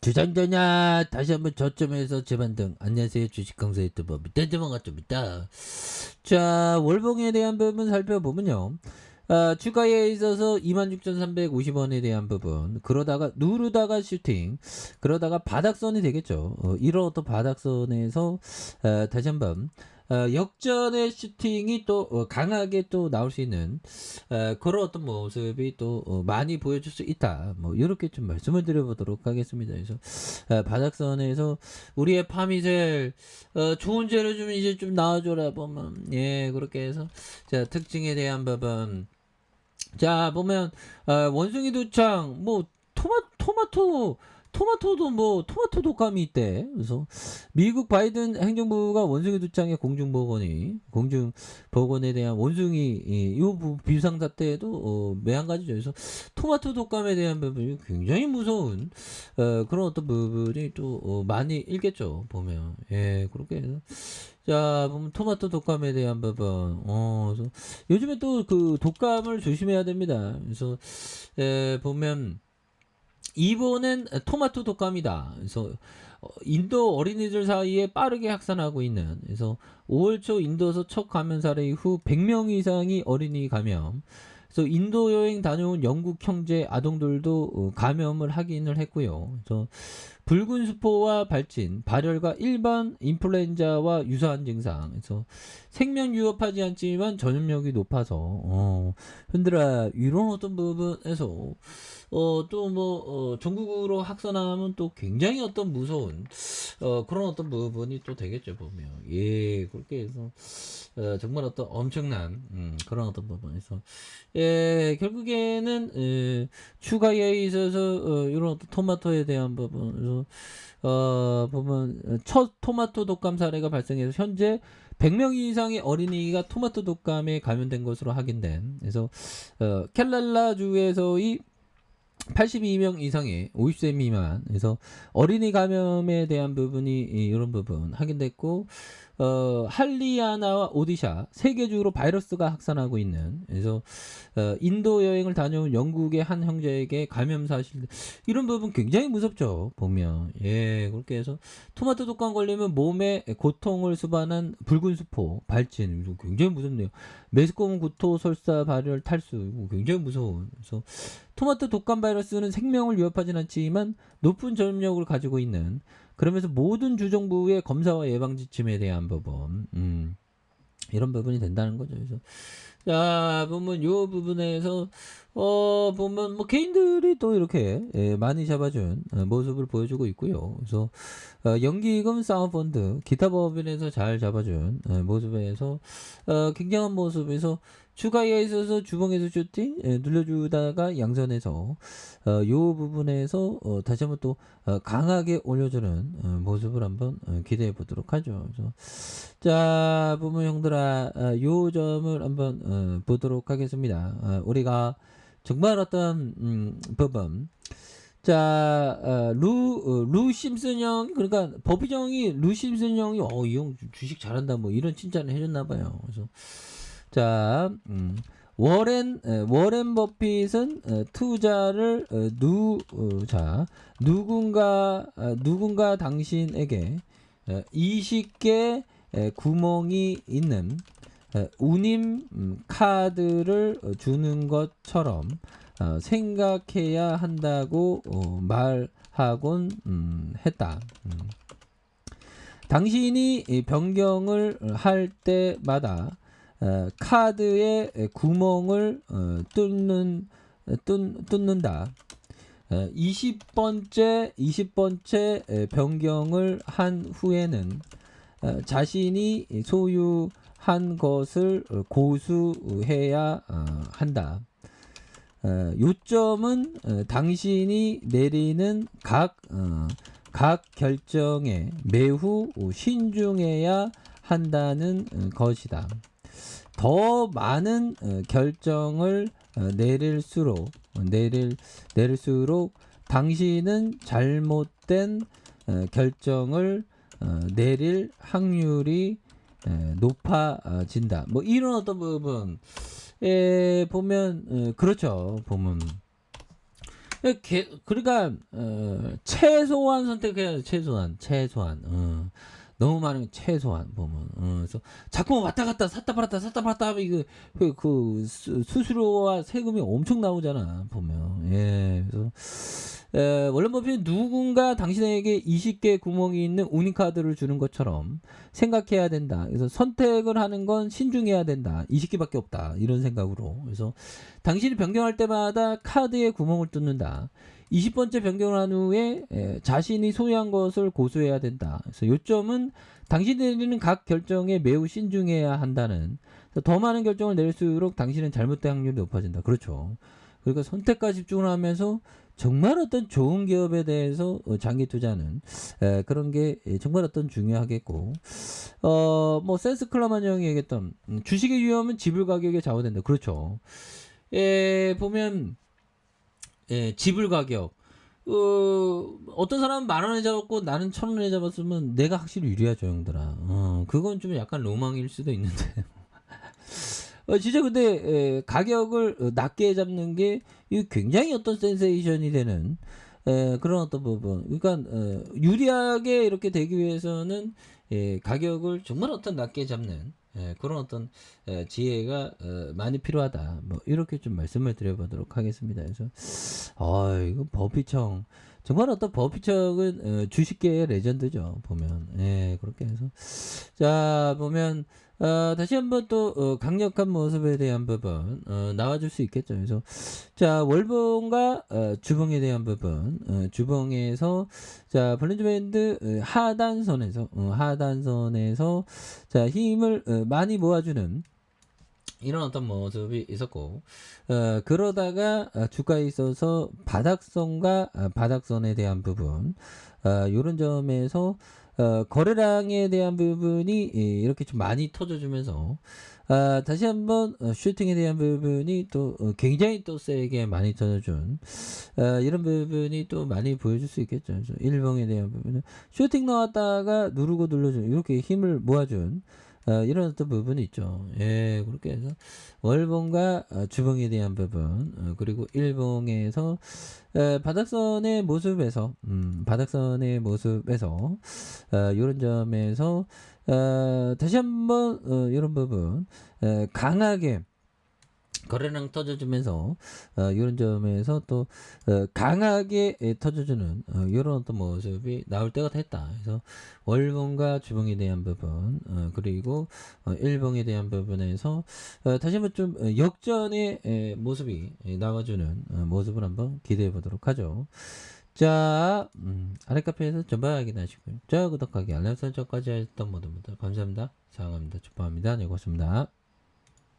주장전야 다시 한번 저점에서 재반등. 안녕하세요, 주식강사 유튜버 밑단점왕가점입니다. 자, 월봉에 대한 부분 살펴보면요, 주가에 있어서 26,350원에 대한 부분, 그러다가 누르다가 슈팅, 그러다가 바닥선이 되겠죠. 이런 어떤 바닥선에서 다시 한번 역전의 슈팅이 또 강하게 또 나올 수 있는 그런 어떤 모습이 또 많이 보여줄 수 있다. 뭐 이렇게 좀 말씀을 드려보도록 하겠습니다. 그래서 바닥선에서 우리의 파미셀 좋은 재료 좀 이제 좀 나와줘라 보면, 예, 그렇게 해서 자, 특징에 대한 부분, 자, 보면 원숭이 두창 뭐 토마토도 뭐 토마토 독감이 있대. 그래서 미국 바이든 행정부가 원숭이 두창의 공중보건에 대한 원숭이 요 비상사 때에도 매한가지죠. 그래서 토마토 독감에 대한 부분이 굉장히 무서운 그런 어떤 부분이 또 많이 읽겠죠. 보면, 예, 그렇게 해서 자, 보면 토마토 독감에 대한 부분, 그래서 요즘에 또 그 독감을 조심해야 됩니다. 그래서 보면 이번엔 토마토 독감이다. 그래서 인도 어린이들 사이에 빠르게 확산하고 있는, 그래서 5월 초 인도에서 첫 감염 사례 이후 100명 이상이 어린이 감염. 그래서 인도 여행 다녀온 영국 형제 아동들도 감염을 확인을 했고요. 그래서 붉은 수포와 발진, 발열과 일반 인플루엔자와 유사한 증상. 그래서 생명 위협하지 않지만 전염력이 높아서 흔들어 이런 어떤 부분에서 또 뭐 전국으로 확산하면 또 굉장히 어떤 무서운 그런 어떤 부분이 또 되겠죠, 보면. 예, 그렇게 해서 정말 어떤 엄청난 그런 어떤 부분에서, 예, 결국에는 추가에 있어서 이런 어떤 토마토에 대한 부분에서 보면 첫 토마토 독감 사례가 발생해서 현재 100명 이상의 어린이가 토마토 독감에 감염된 것으로 확인된, 그래서 켈랄라주에서의 82명 이상의 50세 미만, 그래서 어린이 감염에 대한 부분이 이런 부분 확인됐고, 할리아나와 오디샤 세 개 주로 바이러스가 확산하고 있는, 그래서 인도 여행을 다녀온 영국의 한 형제에게 감염 사실, 이런 부분 굉장히 무섭죠, 보면. 예, 그렇게 해서 토마토 독감 걸리면 몸에 고통을 수반한 붉은 수포, 발진, 이거 굉장히 무섭네요. 메스꺼운 구토, 설사, 발열, 탈수, 이거 굉장히 무서운. 그래서 토마토 독감 바이러스는 생명을 위협하진 않지만 높은 전염력을 가지고 있는, 그러면서 모든 주정부의 검사와 예방 지침에 대한 부분, 이런 부분이 된다는 거죠. 그래서 자, 보면 요 부분에서 보면 뭐 개인들이 또 이렇게 많이 잡아준 모습을 보여주고 있고요. 그래서 연기금 사모펀드 기타 법인에서 잘 잡아준 모습에서 굉장한 모습에서 추가에 있어서 주봉에서 슈팅 눌려주다가 양선에서 요 부분에서 다시 한번 또 강하게 올려주는 모습을 한번 기대해 보도록 하죠. 그래서 자, 부모 형들아, 요 점을 한번 보도록 하겠습니다. 우리가 정말 어떤 부분, 자, 루 심슨 형, 그러니까 버피정이 루 심슨 형이 이 형 주식 잘한다 뭐 이런 칭찬을 해줬나 봐요. 그래서 자, 워렌 버핏은 투자를 누군가 당신에게 20개 구멍이 있는 운임 카드를 주는 것처럼 생각해야 한다고 말하곤 했다. 당신이 변경을 할 때마다 카드의 구멍을 뚫는다. 20번째 변경을 한 후에는 자신이 소유한 것을 고수해야 한다. 요점은 당신이 내리는 각 결정에 매우 신중해야 한다는 것이다. 더 많은 결정을 내릴수록 당신은 잘못된 결정을 내릴 확률이 높아진다. 뭐 이런 어떤 부분 보면 그렇죠. 보면 그러니까 최소한 선택해야 돼. 최소한. 너무 많으면 최소한 보면. 그래서 자꾸 왔다 갔다 샀다 팔았다 샀다 팔았다 하면 이거 수수료와 세금이 엄청 나오잖아 보면. 예. 그래서 원래 버핏은 누군가 당신에게 20개 구멍이 있는 운이카드를 주는 것처럼 생각해야 된다. 그래서 선택을 하는 건 신중해야 된다. 20개밖에 없다. 이런 생각으로. 그래서 당신이 변경할 때마다 카드에 구멍을 뚫는다. 20번째 변경을 한 후에 자신이 소유한 것을 고수해야 된다. 그래서 요점은 당신이 내리는 각 결정에 매우 신중해야 한다는. 더 많은 결정을 내릴수록 당신은 잘못된 확률이 높아진다. 그렇죠. 그러니까 선택과 집중을 하면서 정말 어떤 좋은 기업에 대해서 장기 투자는 그런 게 정말 어떤 중요하겠고, 뭐 센스 클라만 형이 얘기했던 주식의 위험은 지불 가격에 좌우된다. 그렇죠. 보면 지불 가격. 어떤 사람은 10,000원에 잡았고 나는 1,000원에 잡았으면 내가 확실히 유리하죠, 형들아. 그건 좀 약간 로망일 수도 있는데. 진짜 근데 가격을 낮게 잡는 게 이거 굉장히 어떤 센세이션이 되는 그런 어떤 부분. 그러니까 유리하게 이렇게 되기 위해서는 가격을 정말 어떤 낮게 잡는 그런 어떤 지혜가 많이 필요하다. 뭐 이렇게 좀 말씀을 드려보도록 하겠습니다. 그래서 이거 버피청 정말 어떤 버피청은 주식계의 레전드죠. 보면 그렇게 해서 자 보면 다시 한번 또 강력한 모습에 대한 부분 나와줄 수 있겠죠. 그래서 자 월봉과 주봉에 대한 부분 주봉에서 자 볼린저 밴드 하단선에서 자 힘을 많이 모아주는 이런 어떤 모습이 있었고 그러다가 주가에 있어서 바닥선과 바닥선에 대한 부분 이런 점에서 거래량에 대한 부분이 이렇게 좀 많이 터져주면서 다시 한번 슈팅에 대한 부분이 또 굉장히 또 세게 많이 터져준 이런 부분이 또 많이 보여줄 수 있겠죠. 그래서 일봉에 대한 부분은 슈팅 나왔다가 누르고 눌러준 이렇게 힘을 모아준 이런 어떤 부분이 있죠. 그렇게 해서 월봉과 주봉에 대한 부분 그리고 일봉에서 바닥선의 모습에서 이런 점에서 다시 한번 이런 부분 강하게 거래량 터져주면서 이런 점에서 또 강하게 터져주는 이런 어떤 모습이 나올 때가 됐다. 그래서 월봉과 주봉에 대한 부분 그리고 일봉에 대한 부분에서 다시 한번 좀 역전의 모습이 나와주는 모습을 한번 기대해 보도록 하죠. 자 아래 카페에서 전방 확인하시고요. 자 구독하기 알람 설정까지 했던 모든 분들 감사합니다. 사랑합니다. 축복합니다. 네 고맙습니다.